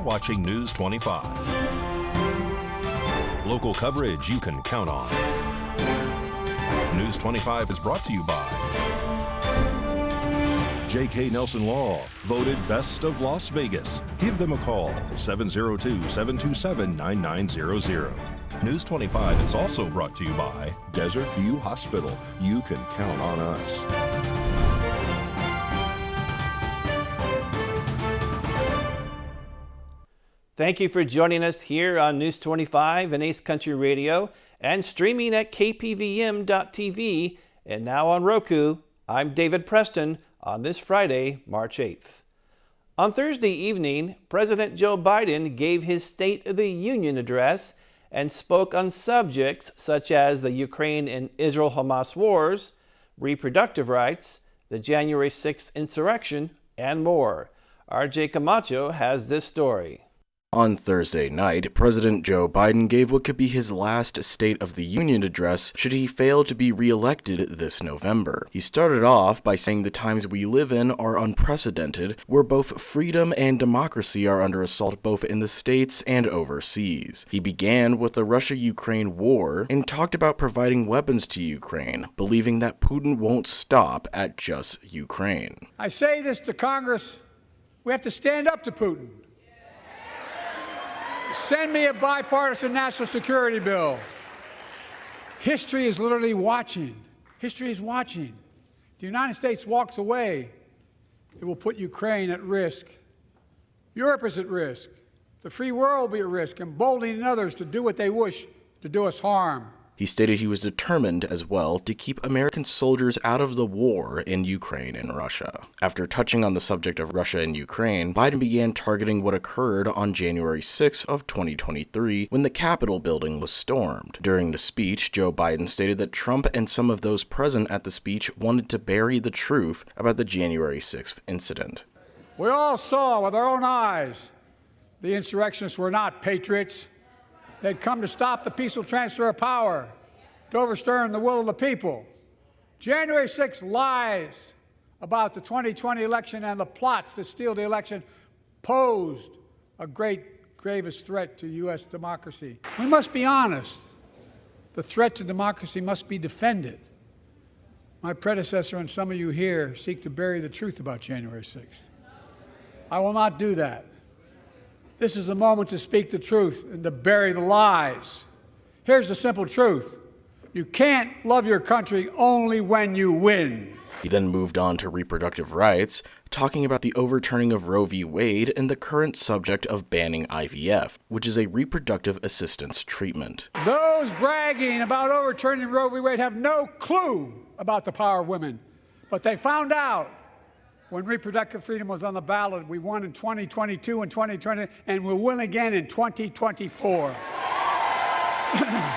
watching News 25. Local coverage you can count on. News 25 is brought to you by J.K. Nelson Law, voted best of Las Vegas. Give them a call, 702-727-9900. News 25 is also brought to you by Desert View Hospital. You can count on us. Thank you for joining us here on News 25 and Ace Country Radio and streaming at KPVM.TV and now on Roku. I'm David Preston on this Friday, March 8th. On Thursday evening, President Joe Biden gave his State of the Union address and spoke on subjects such as the Ukraine and Israel-Hamas wars, reproductive rights, the January 6th insurrection, and more. RJ Camacho has this story. On Thursday night, President Joe Biden gave what could be his last State of the Union address should he fail to be re-elected this November. He started off by saying the times we live in are unprecedented, where both freedom and democracy are under assault both in the states and overseas. He began with the Russia-Ukraine war and talked about providing weapons to Ukraine, believing that Putin won't stop at just Ukraine. I say this to Congress, we have to stand up to Putin. Send me a bipartisan national security bill. History is literally watching. History is watching. If the United States walks away, it will put Ukraine at risk. Europe is at risk. The free world will be at risk, emboldening others to do what they wish to do us harm. He stated he was determined as well to keep American soldiers out of the war in Ukraine and Russia. After touching on the subject of Russia and Ukraine, Biden began targeting what occurred on January 6th of 2023 when the Capitol building was stormed. During the speech, Joe Biden stated that Trump and some of those present at the speech wanted to bury the truth about the January 6th incident. We all saw with our own eyes the insurrectionists were not patriots. They'd come to stop the peaceful transfer of power, to overturn the will of the people. January 6th lies about the 2020 election and the plots to steal the election posed a gravest threat to U.S. democracy. We must be honest. The threat to democracy must be defended. My predecessor and some of you here seek to bury the truth about January 6th. I will not do that. This is the moment to speak the truth and to bury the lies. Here's the simple truth. You can't love your country only when you win. He then moved on to reproductive rights, talking about the overturning of Roe v. Wade and the current subject of banning IVF, which is a reproductive assistance treatment. Those bragging about overturning Roe v. Wade have no clue about the power of women, but they found out. When reproductive freedom was on the ballot, we won in 2022 and 2020, and we'll win again in 2024.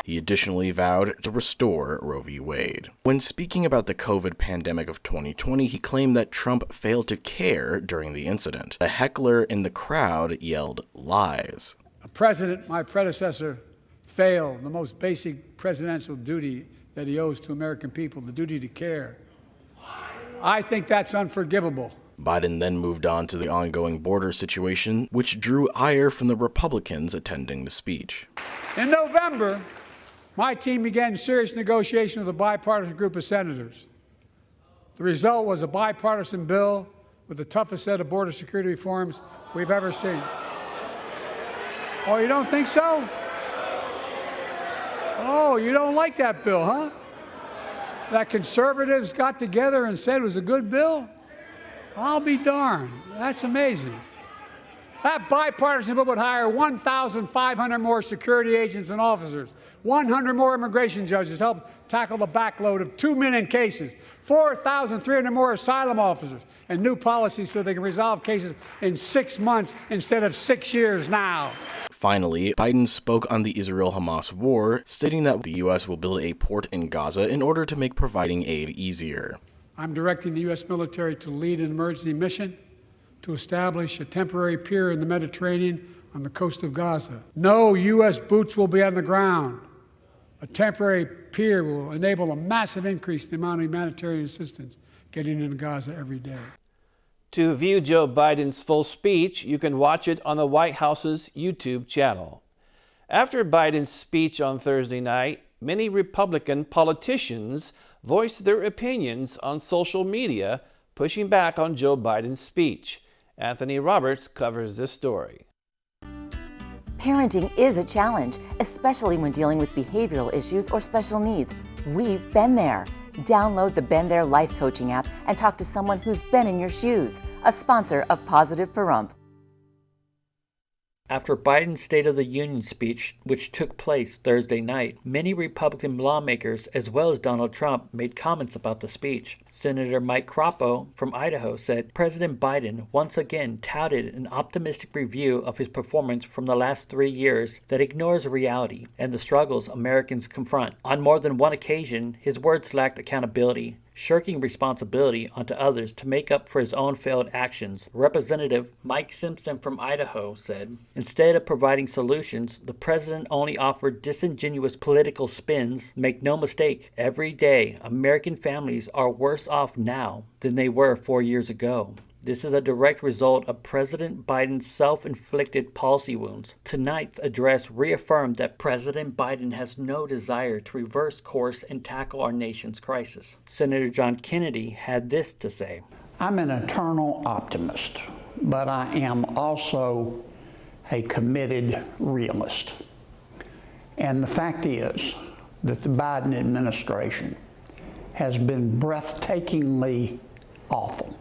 He additionally vowed to restore Roe v. Wade. When speaking about the COVID pandemic of 2020, he claimed that Trump failed to care during the incident. A heckler in the crowd yelled lies. A president, my predecessor, failed the most basic presidential duty that he owes to American people, the duty to care. I think that's unforgivable. Biden then moved on to the ongoing border situation, which drew ire from the Republicans attending the speech. In November, my team began serious negotiation with a bipartisan group of senators. The result was a bipartisan bill with the toughest set of border security reforms we've ever seen. Oh, you don't think so? Oh, you don't like that bill, huh? That conservatives got together and said it was a good bill? I'll be darned. That's amazing. That bipartisan bill would hire 1,500 more security agents and officers, 100 more immigration judges to help tackle the backload of 2 million cases, 4,300 more asylum officers, and new policies so they can resolve cases in 6 months instead of 6 years now. Finally, Biden spoke on the Israel-Hamas war, stating that the U.S. will build a port in Gaza in order to make providing aid easier. I'm directing the U.S. military to lead an emergency mission to establish a temporary pier in the Mediterranean on the coast of Gaza. No U.S. boots will be on the ground. A temporary pier will enable a massive increase in the amount of humanitarian assistance getting into Gaza every day. To view Joe Biden's full speech, you can watch it on the White House's YouTube channel. After Biden's speech on Thursday night, many Republican politicians voiced their opinions on social media, pushing back on Joe Biden's speech. Anthony Roberts covers this story. Parenting is a challenge, especially when dealing with behavioral issues or special needs. We've been there. Download the Been There Life Coaching app and talk to someone who's been in your shoes. A sponsor of Positive Pahrump. After Biden's State of the Union speech, which took place Thursday night, many Republican lawmakers, as well as Donald Trump, made comments about the speech. Senator Mike Crapo from Idaho said President Biden once again touted an optimistic review of his performance from the last 3 years that ignores reality and the struggles Americans confront. On more than one occasion, his words lacked accountability, shirking responsibility onto others to make up for his own failed actions. Representative Mike Simpson from Idaho said, instead of providing solutions, the president only offered disingenuous political spins. Make no mistake, every day American families are worse off now than they were 4 years ago. This is a direct result of President Biden's self-inflicted policy wounds. Tonight's address reaffirmed that President Biden has no desire to reverse course and tackle our nation's crisis. Senator John Kennedy had this to say. I'm an eternal optimist, but I am also a committed realist. And the fact is that the Biden administration has been breathtakingly awful.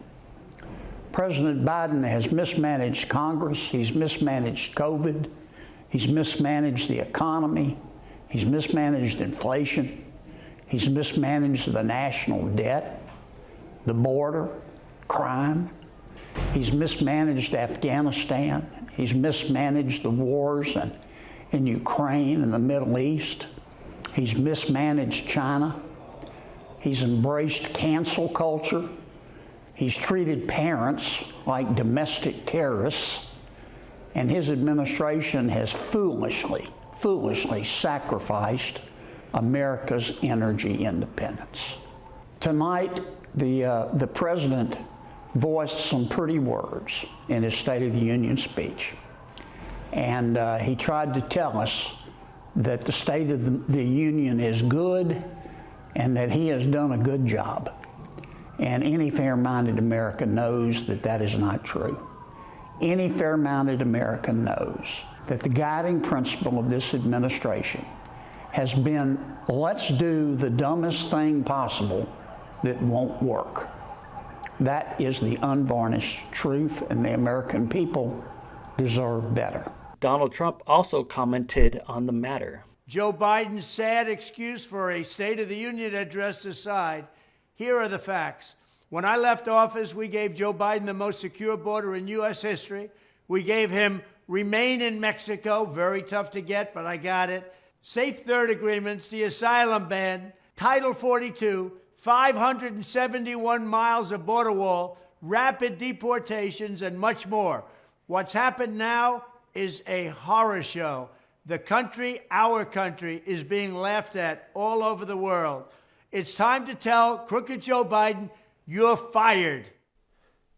President Biden has mismanaged Congress, he's mismanaged COVID, he's mismanaged the economy, he's mismanaged inflation, he's mismanaged the national debt, the border, crime, he's mismanaged Afghanistan, he's mismanaged the wars in Ukraine and the Middle East, he's mismanaged China, he's embraced cancel culture, he's treated parents like domestic terrorists, and his administration has foolishly sacrificed America's energy independence. Tonight, the president voiced some pretty words in his State of the Union speech, and he tried to tell us that the State of the Union is good and that he has done a good job. And any fair-minded American knows that that is not true. Any fair-minded American knows that the guiding principle of this administration has been, let's do the dumbest thing possible that won't work. That is the unvarnished truth, and the American people deserve better. Donald Trump also commented on the matter. Joe Biden's sad excuse for a State of the Union address aside, here are the facts. When I left office, we gave Joe Biden the most secure border in U.S. history. We gave him remain in Mexico, very tough to get, but I got it. Safe third agreements, the asylum ban, Title 42, 571 miles of border wall, rapid deportations, and much more. What's happened now is a horror show. The country, our country, is being laughed at all over the world. It's time to tell crooked Joe Biden, you're fired.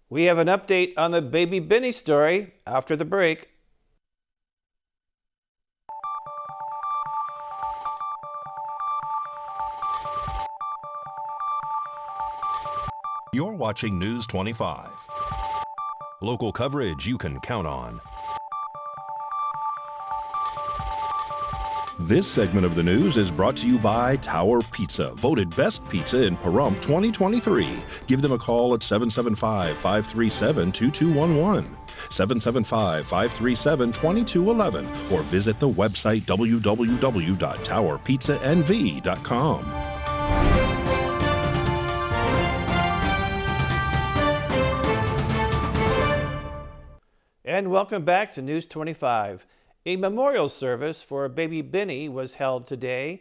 We have an update on the Baby Benny story after the break. You're watching News 25. Local coverage you can count on. This segment of the news is brought to you by Tower Pizza, voted best pizza in Pahrump 2023. Give them a call at 775-537-2211, 775-537-2211, or visit the website www.towerpizzanv.com. And welcome back to News 25. A memorial service for baby Benny was held today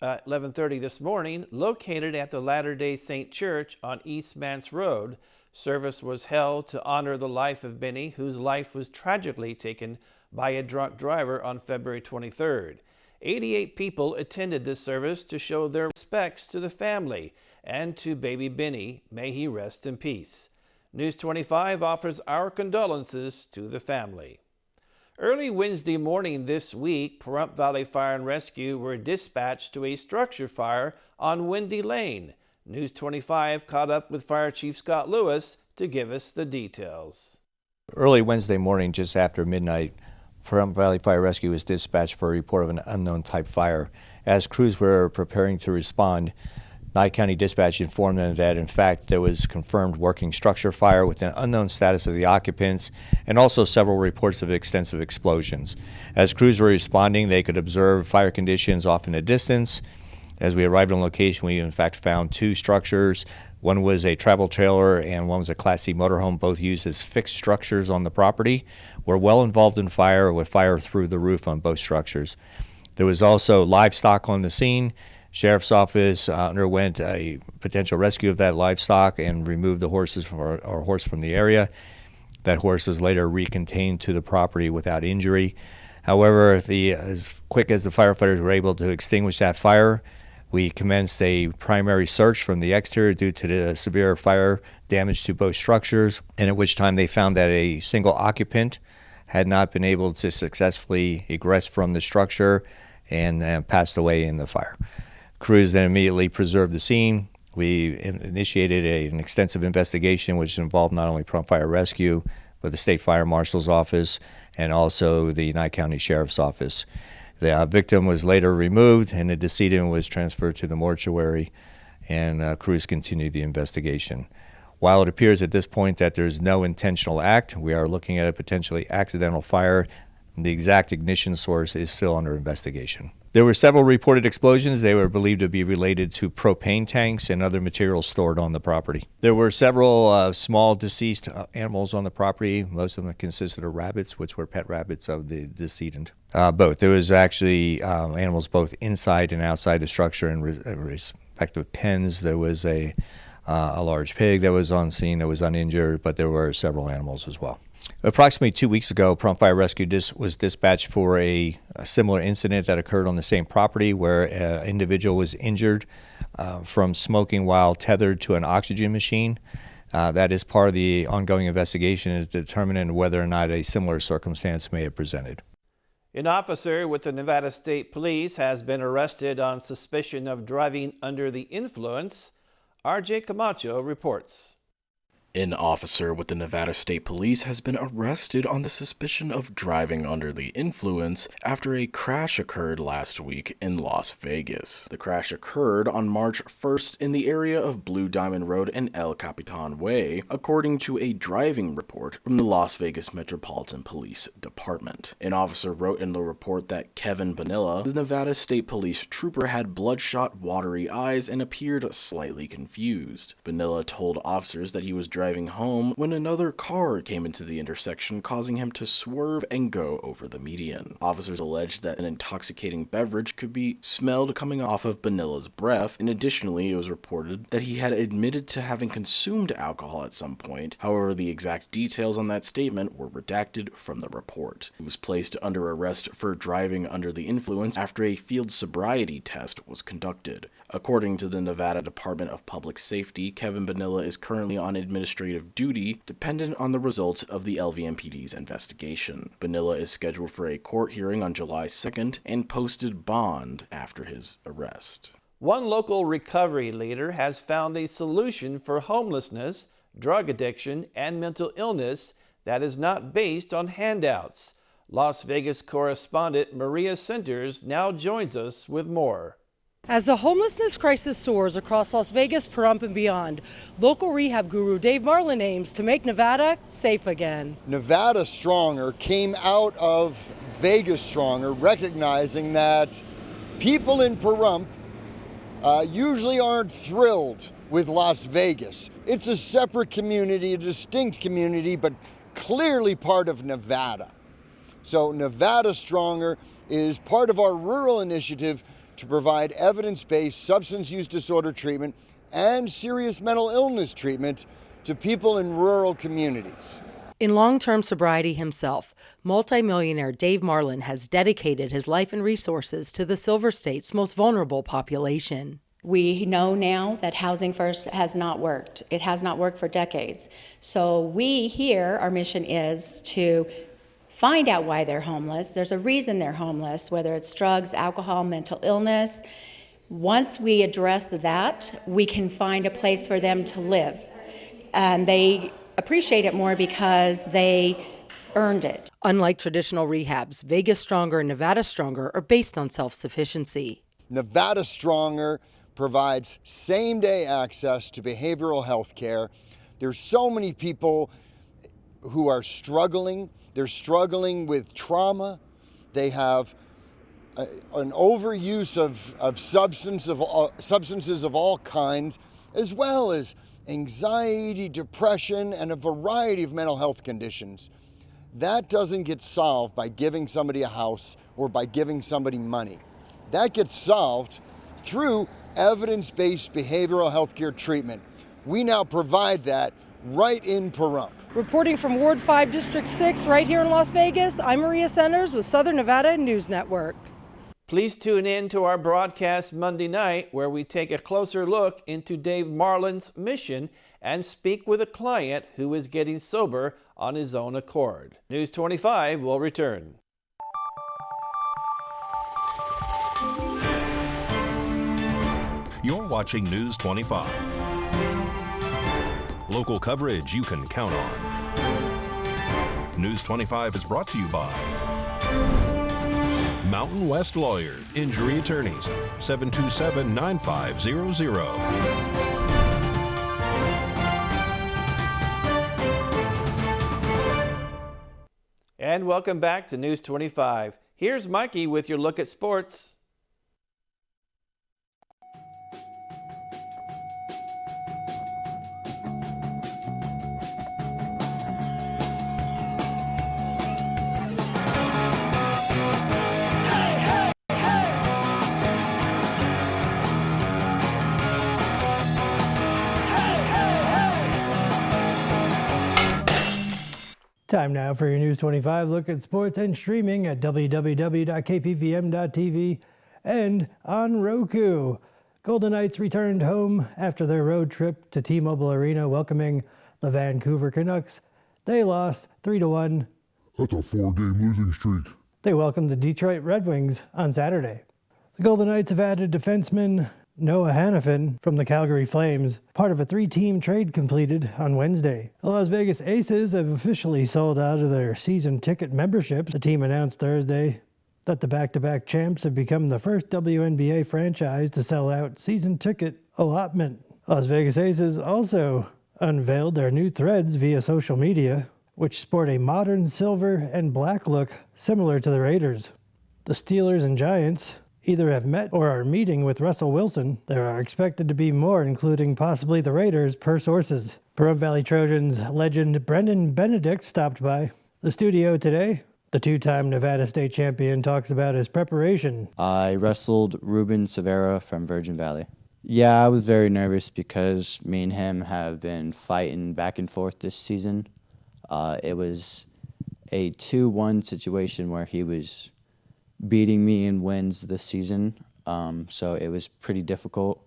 at 11:30 this morning, located at the Latter-day Saint Church on East Mance Road. Service was held to honor the life of Benny, whose life was tragically taken by a drunk driver on February 23rd. 88 people attended this service to show their respects to the family and to baby Benny. May he rest in peace. News 25 offers our condolences to the family. Early Wednesday morning this week, Pahrump Valley Fire and Rescue were dispatched to a structure fire on Windy Lane. News 25 caught up with Fire Chief Scott Lewis to give us the details. Early Wednesday morning, just after midnight, Pahrump Valley Fire Rescue was dispatched for a report of an unknown type fire. As crews were preparing to respond, Nye County Dispatch informed them that, in fact, there was confirmed working structure fire with an unknown status of the occupants and also several reports of extensive explosions. As crews were responding, they could observe fire conditions off in the distance. As we arrived on location, we in fact found two structures. One was a travel trailer and one was a Class C motorhome, both used as fixed structures on the property. We're well involved in fire, with fire through the roof on both structures. There was also livestock on the scene. Sheriff's Office underwent a potential rescue of that livestock and removed the horses from the area. That horse was later recontained to the property without injury. However, as quick as the firefighters were able to extinguish that fire, we commenced a primary search from the exterior due to the severe fire damage to both structures, and at which time they found that a single occupant had not been able to successfully egress from the structure and passed away in the fire. Crews then immediately preserved the scene. We initiated an extensive investigation which involved not only Pahrump Fire Rescue, but the State Fire Marshal's Office and also the Nye County Sheriff's Office. The victim was later removed and the decedent was transferred to the mortuary, and crews continued the investigation. While it appears at this point that there's no intentional act, we are looking at a potentially accidental fire. The exact ignition source is still under investigation. There were several reported explosions. They were believed to be related to propane tanks and other materials stored on the property. There were several small deceased animals on the property. Most of them consisted of rabbits, which were pet rabbits of the decedent. Both. There was actually animals both inside and outside the structure in respective pens. There was a large pig that was on scene that was uninjured, but there were several animals as well. Approximately 2 weeks ago, Pahrump Fire Rescue was dispatched for a similar incident that occurred on the same property where an individual was injured from smoking while tethered to an oxygen machine. That is part of the ongoing investigation, is determining whether or not a similar circumstance may have presented. An officer with the Nevada State Police has been arrested on suspicion of driving under the influence. RJ Camacho reports. An officer with the Nevada State Police has been arrested on the suspicion of driving under the influence after a crash occurred last week in Las Vegas. The crash occurred on March 1st in the area of Blue Diamond Road and El Capitan Way, according to a driving report from the Las Vegas Metropolitan Police Department. An officer wrote in the report that Kevin Bonilla, the Nevada State Police trooper, had bloodshot, watery eyes and appeared slightly confused. Bonilla told officers that he was driving home when another car came into the intersection, causing him to swerve and go over the median. Officers alleged that an intoxicating beverage could be smelled coming off of Bonilla's breath, and additionally it was reported that he had admitted to having consumed alcohol at some point. However, the exact details on that statement were redacted from the report. He was placed under arrest for driving under the influence after a field sobriety test was conducted. According to the Nevada Department of Public Safety, Kevin Bonilla is currently on administrative duty, dependent on the results of the LVMPD's investigation. Bonilla is scheduled for a court hearing on July 2nd and posted bond after his arrest. One local recovery leader has found a solution for homelessness, drug addiction, and mental illness that is not based on handouts. Las Vegas correspondent Maria Centers now joins us with more. As the homelessness crisis soars across Las Vegas, Pahrump, and beyond, local rehab guru Dave Marlin aims to make Nevada safe again. Nevada Stronger came out of Vegas Stronger, recognizing that people in Pahrump usually aren't thrilled with Las Vegas. It's a separate community, a distinct community, but clearly part of Nevada. So Nevada Stronger is part of our rural initiative to provide evidence-based substance use disorder treatment and serious mental illness treatment to people in rural communities. In long-term sobriety himself, multimillionaire Dave Marlin has dedicated his life and resources to the Silver State's most vulnerable population. We know now that Housing First has not worked. It has not worked for decades. So we here, our mission is to find out why they're homeless. There's a reason they're homeless, whether it's drugs, alcohol, mental illness. Once we address that, we can find a place for them to live. And they appreciate it more because they earned it. Unlike traditional rehabs, Vegas Stronger and Nevada Stronger are based on self-sufficiency. Nevada Stronger provides same-day access to behavioral health care. There's so many people who are struggling. They're struggling with trauma. They have an overuse of substances of all kinds, as well as anxiety, depression, and a variety of mental health conditions. That doesn't get solved by giving somebody a house or by giving somebody money. That gets solved through evidence-based behavioral health care treatment. We now provide that right in Pahrump. Reporting from Ward 5, District 6, right here in Las Vegas, I'm Maria Centers with Southern Nevada News Network. Please tune in to our broadcast Monday night, where we take a closer look into Dave Marlin's mission and speak with a client who is getting sober on his own accord. News 25 will return. You're watching News 25. Local coverage you can count on. News 25 is brought to you by Mountain West Lawyers, Injury Attorneys, 727-9500. And welcome back to News 25. Here's Mikey with your look at sports. Time now for your News 25 look at sports and streaming at www.kpvm.tv and on Roku. Golden Knights returned home after their road trip to T-Mobile Arena, welcoming the Vancouver Canucks. They lost 3-1. That's a 4-game losing streak. They welcomed the Detroit Red Wings on Saturday. The Golden Knights have added defenseman Noah Hannafin from the Calgary Flames, part of a 3-team trade completed on Wednesday. The Las Vegas Aces have officially sold out of their season ticket memberships. The team announced Thursday that the back-to-back champs have become the first WNBA franchise to sell out season ticket allotment. Las Vegas Aces also unveiled their new threads via social media, which sport a modern silver and black look similar to the Raiders. The Steelers and Giants either have met or are meeting with Russell Wilson. There are expected to be more, including possibly the Raiders, per sources. Pahrump Valley Trojans legend Brendan Benedict stopped by the studio today. The two-time Nevada state champion talks about his preparation. I wrestled Ruben Severa from Virgin Valley. Yeah, I was very nervous because me and him have been fighting back and forth this season. It was a 2-1 situation where he was beating me in wins this season, so it was pretty difficult,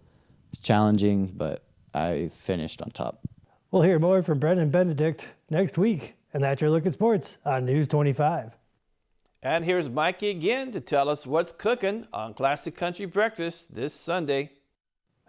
challenging, but I finished on top. We'll hear more from Brendan Benedict next week, and that's your look at sports on News 25. And here's Mikey again to tell us what's cooking on Classic Country Breakfast this Sunday.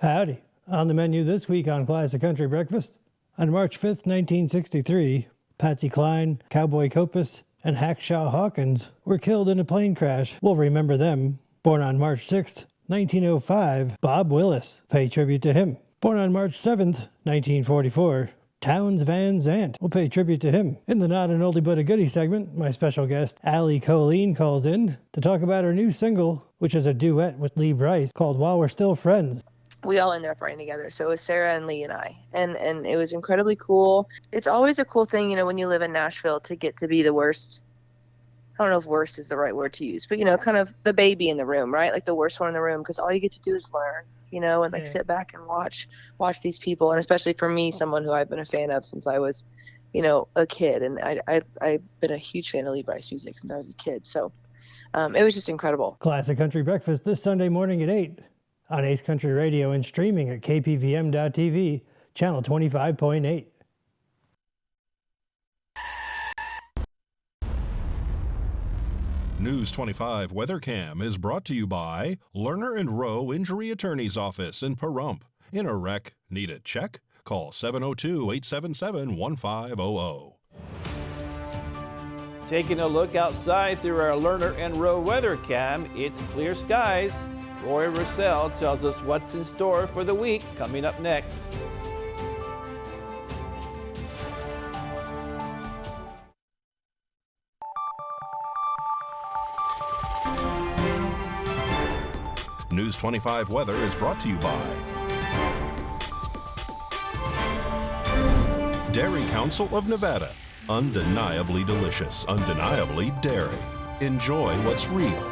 Howdy. On the menu this week on Classic Country Breakfast, on March 5th, 1963, Patsy Cline, Cowboy Copas, and Hackshaw Hawkins were killed in a plane crash. We'll remember them. Born on March 6, 1905, Bob Willis. Pay tribute to him. Born on March 7th, 1944, Towns Van Zandt. We'll pay tribute to him. In the Not an Oldie But a Goodie segment, my special guest, Allie Colleen, calls in to talk about her new single, which is a duet with Lee Brice, called While We're Still Friends. We all ended up writing together. So it was Sarah and Lee and I. And it was incredibly cool. It's always a cool thing, when you live in Nashville to get to be the worst. I don't know if worst is the right word to use, but, kind of the baby in the room, right? Like the worst one in the room, because all you get to do is learn, and sit back and watch these people. And especially for me, someone who I've been a fan of since I was, a kid. And I've been a huge fan of Lee Brice music since I was a kid. So it was just incredible. Classic Country Breakfast this Sunday morning at 8. on Ace Country Radio and streaming at KPVM.TV, channel 25.8. News 25 Weather Cam is brought to you by Lerner and Rowe Injury Attorney's Office in Pahrump. In a wreck, need a check? Call 702-877-1500. Taking a look outside through our Lerner and Rowe weather cam, it's clear skies. Roy Russell tells us what's in store for the week coming up next. News 25 weather is brought to you by Dairy Council of Nevada. Undeniably delicious, undeniably dairy. Enjoy what's real.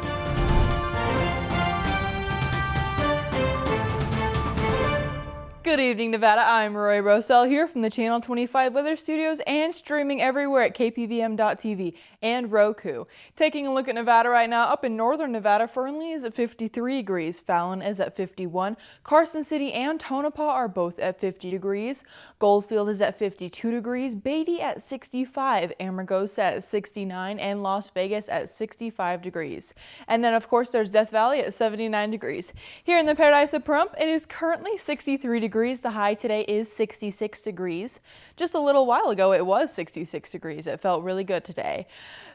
Good evening, Nevada. I'm Roy Rosell here from the Channel 25 Weather Studios and streaming everywhere at KPVM.TV and Roku. Taking a look at Nevada right now, up in northern Nevada, Fernley is at 53 degrees, Fallon is at 51, Carson City and Tonopah are both at 50 degrees, Goldfield is at 52 degrees, Beatty at 65, Amargosa at 69, and Las Vegas at 65 degrees. And then, of course, there's Death Valley at 79 degrees. Here in the Paradise of Pahrump, it is currently 63 degrees. The high today is 66 degrees. Just a little while ago, it was 66 degrees. It felt really good today.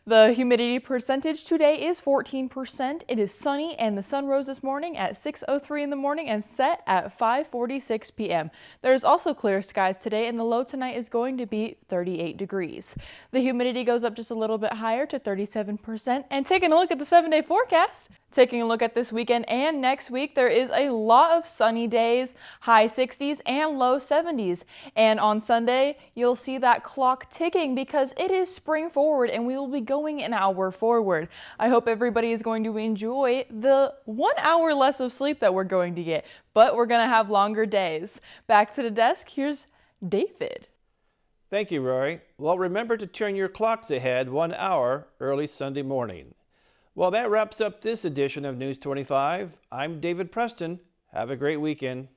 The humidity percentage today is 14%. It is sunny and the sun rose this morning at 6:03 in the morning and set at 5:46 p.m. There's also clear skies today and the low tonight is going to be 38 degrees. The humidity goes up just a little bit higher to 37%. And taking a look at the 7-day forecast, taking a look at this weekend and next week, there is a lot of sunny days, high 60s and low 70s. And on Sunday, you'll see that clock ticking because it is spring forward and we will be going an hour forward. I hope everybody is going to enjoy the 1 hour less of sleep that we're going to get, but we're going to have longer days. Back to the desk, here's David. Thank you, Rory. Well, remember to turn your clocks ahead 1 hour early Sunday morning. Well, that wraps up this edition of News 25. I'm David Preston. Have a great weekend.